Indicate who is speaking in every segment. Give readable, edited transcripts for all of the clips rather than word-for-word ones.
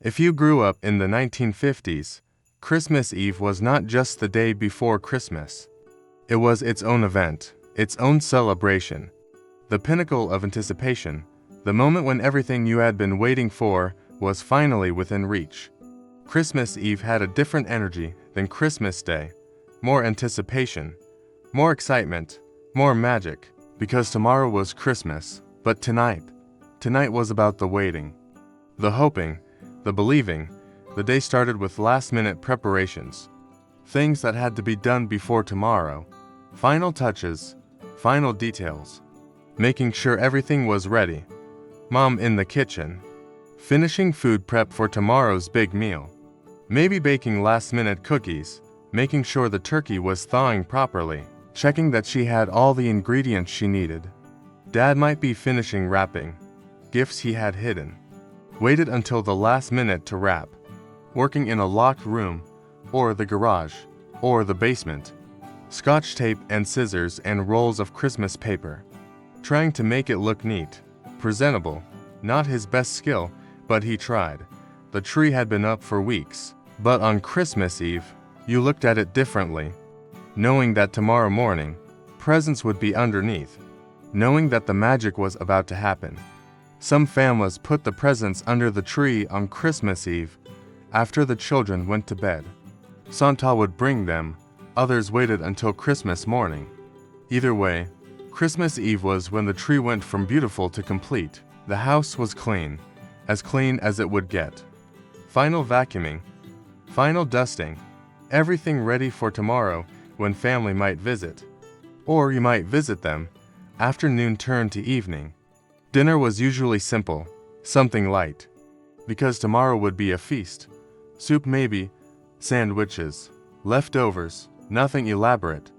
Speaker 1: If you grew up in the 1950s, Christmas Eve was not just the day before Christmas. It was its own event, its own celebration. The pinnacle of anticipation, the moment when everything you had been waiting for was finally within reach. Christmas Eve had a different energy than Christmas Day. More anticipation, more excitement, more magic, because tomorrow was Christmas, but tonight was about the waiting, the hoping, the believing. The day started with last-minute preparations, things that had to be done before tomorrow, final touches, final details, making sure everything was ready. Mom in the kitchen, finishing food prep for tomorrow's big meal, maybe baking last-minute cookies, making sure the turkey was thawing properly, checking that she had all the ingredients she needed. Dad might be finishing wrapping gifts he had hidden, waited until the last minute to wrap, working in a locked room, or the garage, or the basement, Scotch tape and scissors and rolls of Christmas paper, trying to make it look neat, presentable. Not his best skill, but he tried. The tree had been up for weeks, but on Christmas Eve, you looked at it differently, knowing that tomorrow morning, presents would be underneath, knowing that the magic was about to happen. Some families put the presents under the tree on Christmas Eve, after the children went to bed. Santa would bring them, others waited until Christmas morning. Either way, Christmas Eve was when the tree went from beautiful to complete. The house was clean as it would get. Final vacuuming, final dusting, everything ready for tomorrow when family might visit. Or you might visit them, afternoon turned to evening. Dinner was usually simple, something light, because tomorrow would be a feast. Soup maybe, sandwiches, leftovers, nothing elaborate.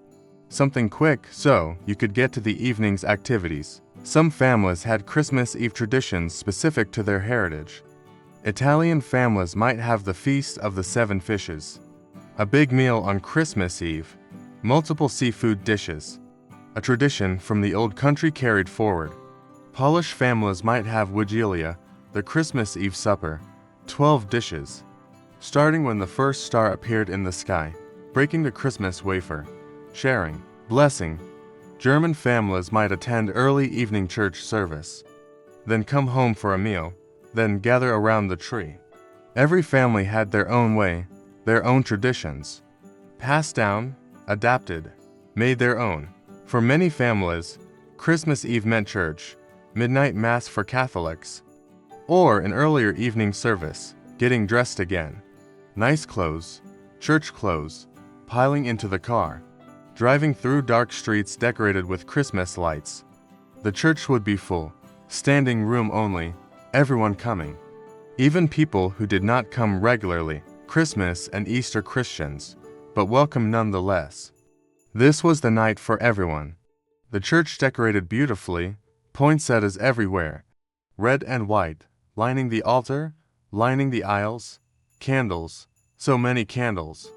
Speaker 1: Something quick so you could get to the evening's activities. Some families had Christmas Eve traditions specific to their heritage. Italian families might have the Feast of the Seven Fishes, a big meal on Christmas Eve, multiple seafood dishes, a tradition from the old country carried forward. Polish families might have Wigilia, the Christmas Eve supper, 12 dishes, starting when the first star appeared in the sky, breaking the Christmas wafer, sharing, blessing. German families might attend early evening church service, then come home for a meal, then gather around the tree. Every family had their own way, their own traditions, passed down, adapted, made their own. For many families, Christmas Eve meant church, midnight mass for Catholics, or an earlier evening service, getting dressed again. Nice clothes, church clothes, piling into the car, driving through dark streets decorated with Christmas lights. The church would be full, standing room only, everyone coming. Even people who did not come regularly, Christmas and Easter Christians, but welcome nonetheless. This was the night for everyone. The church decorated beautifully, poinsettias everywhere, red and white, lining the altar, lining the aisles, candles, so many candles,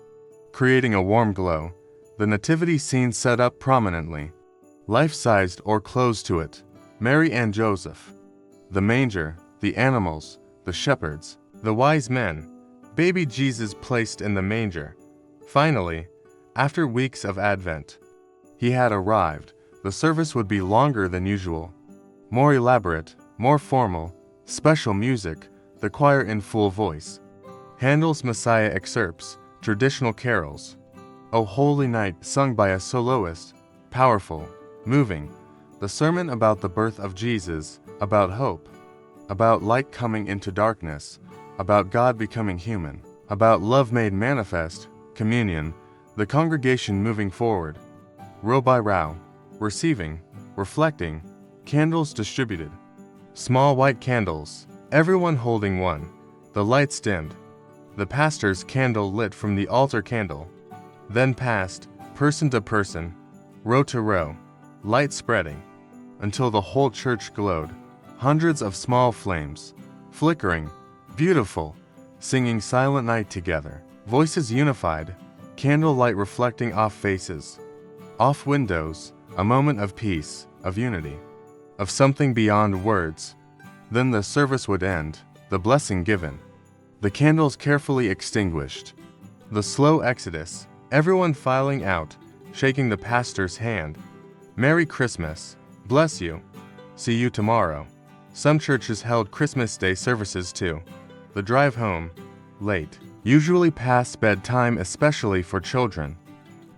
Speaker 1: creating a warm glow. The nativity scene set up prominently, life-sized or close to it, Mary and Joseph. The manger, the animals, the shepherds, the wise men, baby Jesus placed in the manger. Finally, after weeks of Advent, he had arrived. The service would be longer than usual, more elaborate, more formal, special music, the choir in full voice, Handel's Messiah excerpts, traditional carols, O Holy Night sung by a soloist, powerful, moving, the sermon about the birth of Jesus, about hope, about light coming into darkness, about God becoming human, about love made manifest, communion, the congregation moving forward, row by row, receiving, reflecting, candles distributed, small white candles, everyone holding one, the lights dimmed, the pastor's candle lit from the altar candle, then passed, person to person, row to row, light spreading, until the whole church glowed, hundreds of small flames, flickering, beautiful, singing Silent Night together, voices unified, candlelight reflecting off faces, off windows, a moment of peace, of unity, of something beyond words. Then the service would end, the blessing given. The candles carefully extinguished. The slow exodus, everyone filing out, shaking the pastor's hand. Merry Christmas. Bless you. See you tomorrow. Some churches held Christmas Day services too. The drive home, late, usually past bedtime, especially for children.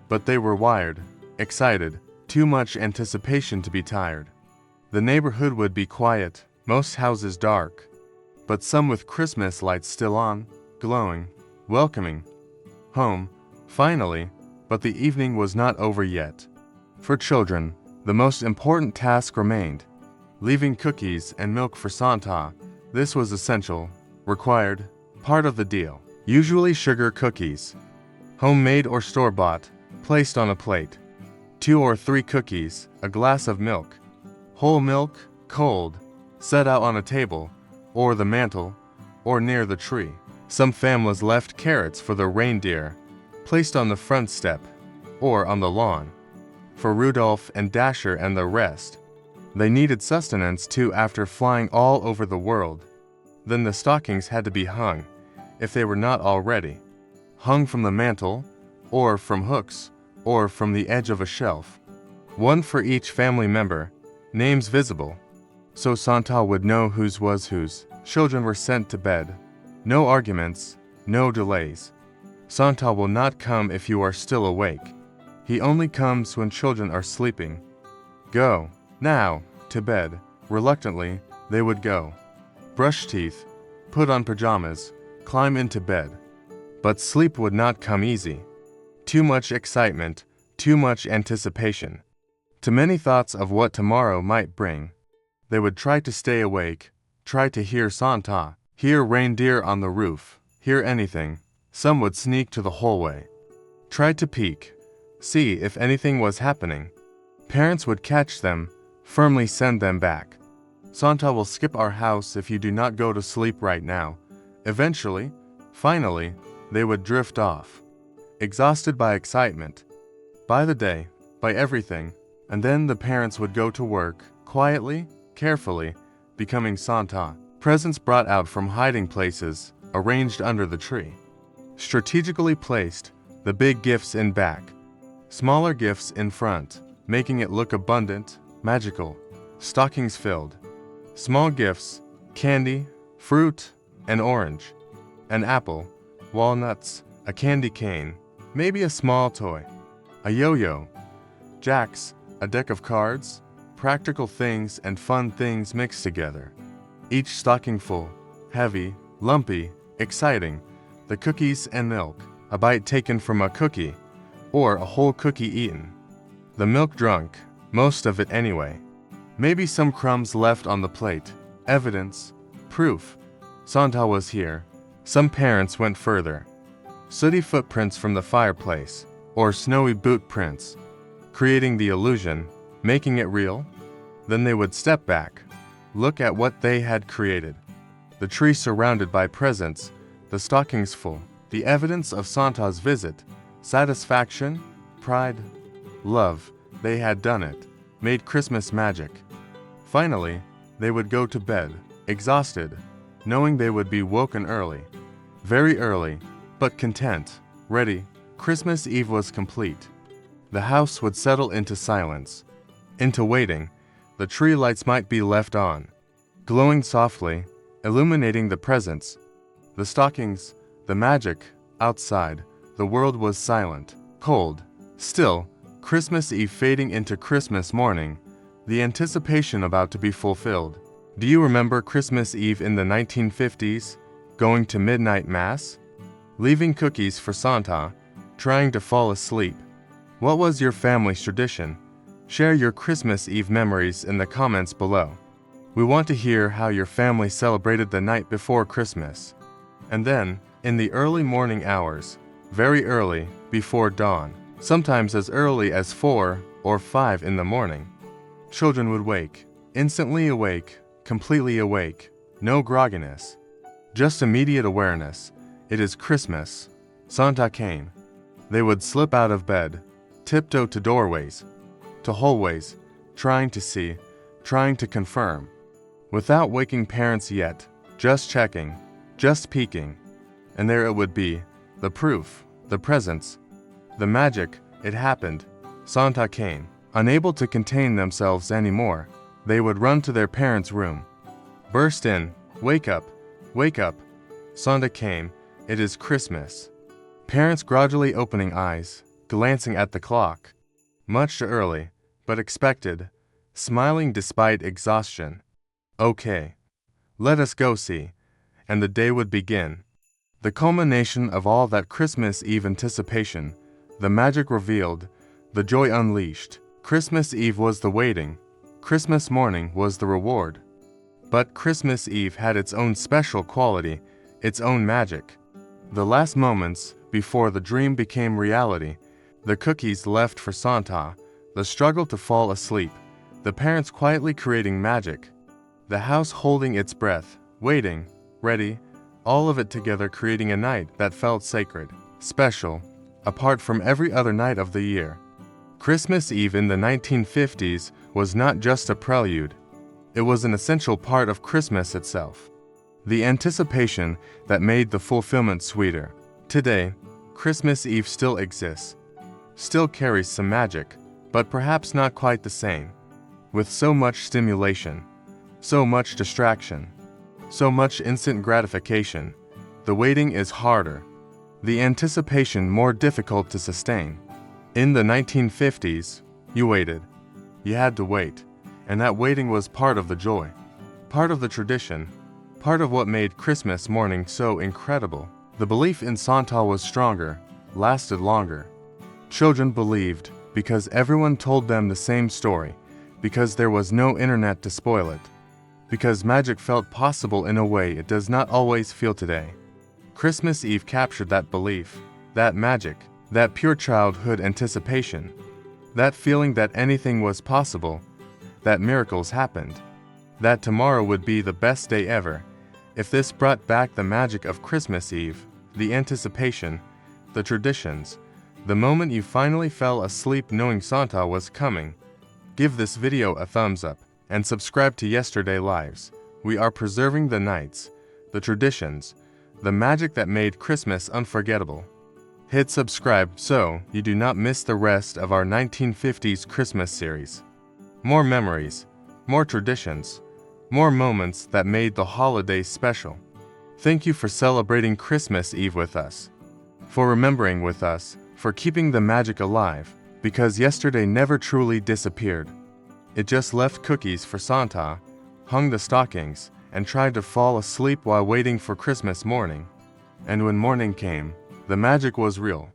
Speaker 1: But they were wired, excited, too much anticipation to be tired. The neighborhood would be quiet, most houses dark, but some with Christmas lights still on, glowing, welcoming. Home, finally, but the evening was not over yet. For children, the most important task remained. Leaving cookies and milk for Santa. This was essential, required, part of the deal. Usually sugar cookies, homemade or store-bought, placed on a plate. 2 or 3 cookies, a glass of milk. Whole milk, cold, set out on a table, or the mantel, or near the tree. Some families left carrots for the reindeer, placed on the front step, or on the lawn. For Rudolph and Dasher and the rest. They needed sustenance too after flying all over the world. Then the stockings had to be hung, if they were not already. Hung from the mantel, or from hooks, or from the edge of a shelf. One for each family member, names visible. So Santa would know whose was whose. Children were sent to bed. No arguments, no delays. Santa will not come if you are still awake. He only comes when children are sleeping. Go, now, to bed. Reluctantly, they would go. Brush teeth, put on pajamas, climb into bed. But sleep would not come easy. Too much excitement, too much anticipation. Too many thoughts of what tomorrow might bring. They would try to stay awake, try to hear Santa, hear reindeer on the roof, hear anything. Some would sneak to the hallway. Try to peek, see if anything was happening. Parents would catch them, firmly send them back. Santa will skip our house if you do not go to sleep right now. Eventually, finally, they would drift off. Exhausted by excitement, by the day, by everything, and then the parents would go to work, quietly, carefully, becoming Santa. Presents brought out from hiding places, arranged under the tree. Strategically placed, the big gifts in back. Smaller gifts in front, making it look abundant, magical. Stockings filled. Small gifts, candy, fruit, an orange, an apple, walnuts, a candy cane, maybe a small toy, a yo-yo, jacks, a deck of cards, practical things and fun things mixed together. Each stocking full, heavy, lumpy, exciting. The cookies and milk, a bite taken from a cookie, or a whole cookie eaten. The milk drunk, most of it anyway. Maybe some crumbs left on the plate, evidence, proof. Santa was here. Some parents went further. Sooty footprints from the fireplace, or snowy boot prints, creating the illusion, making it real. Then they would step back, look at what they had created. The tree surrounded by presents, the stockings full, the evidence of Santa's visit, satisfaction, pride, love. They had done it, made Christmas magic. Finally, they would go to bed, exhausted, knowing they would be woken early, very early, but content, ready. Christmas Eve was complete. The house would settle into silence, into waiting. The tree lights might be left on, glowing softly, illuminating the presents, the stockings, the magic. Outside, the world was silent, cold, still. Christmas Eve fading into Christmas morning, the anticipation about to be fulfilled. Do you remember Christmas Eve in the 1950s, going to midnight mass? Leaving cookies for Santa, trying to fall asleep. What was your family's tradition? Share your Christmas Eve memories in the comments below. We want to hear how your family celebrated the night before Christmas. And then, in the early morning hours, very early, before dawn, sometimes as early as 4 or 5 in the morning, children would wake, instantly awake, completely awake, no grogginess, just immediate awareness. It is Christmas. Santa came. They would slip out of bed, tiptoe to doorways, to hallways, trying to see, trying to confirm. Without waking parents yet, just checking, just peeking. And there it would be, the proof, the presents, the magic. It happened. Santa came. Unable to contain themselves anymore, they would run to their parents' room, burst in, wake up, wake up. Santa came, it is Christmas. Parents gradually opening eyes, glancing at the clock. Much too early, but expected, smiling despite exhaustion. Okay. Let us go see. And the day would begin. The culmination of all that Christmas Eve anticipation, the magic revealed, the joy unleashed. Christmas Eve was the waiting. Christmas morning was the reward. But Christmas Eve had its own special quality, its own magic. The last moments, before the dream became reality, the cookies left for Santa, the struggle to fall asleep, the parents quietly creating magic, the house holding its breath, waiting, ready, all of it together creating a night that felt sacred, special, apart from every other night of the year. Christmas Eve in the 1950s was not just a prelude. It was an essential part of Christmas itself. The anticipation that made the fulfillment sweeter. Today, Christmas Eve still exists, still carries some magic, but perhaps not quite the same. With so much stimulation, so much distraction, so much instant gratification, the waiting is harder, the anticipation more difficult to sustain. In the 1950s, you waited. You had to wait, and that waiting was part of the joy, part of the tradition, part of what made Christmas morning so incredible. The belief in Santa was stronger, lasted longer. Children believed because everyone told them the same story, because there was no internet to spoil it, because magic felt possible in a way it does not always feel today. Christmas Eve captured that belief, that magic, that pure childhood anticipation, that feeling that anything was possible, that miracles happened, that tomorrow would be the best day ever. If this brought back the magic of Christmas Eve, the anticipation, the traditions, the moment you finally fell asleep knowing Santa was coming, give this video a thumbs up and subscribe to Yesterday Lives. We are preserving the nights, the traditions, the magic that made Christmas unforgettable. Hit subscribe so you do not miss the rest of our 1950s Christmas series. More memories, more traditions, more moments that made the holidays special. Thank you for celebrating Christmas Eve with us, for remembering with us, for keeping the magic alive, because yesterday never truly disappeared. It just left cookies for Santa, hung the stockings, and tried to fall asleep while waiting for Christmas morning. And when morning came, the magic was real.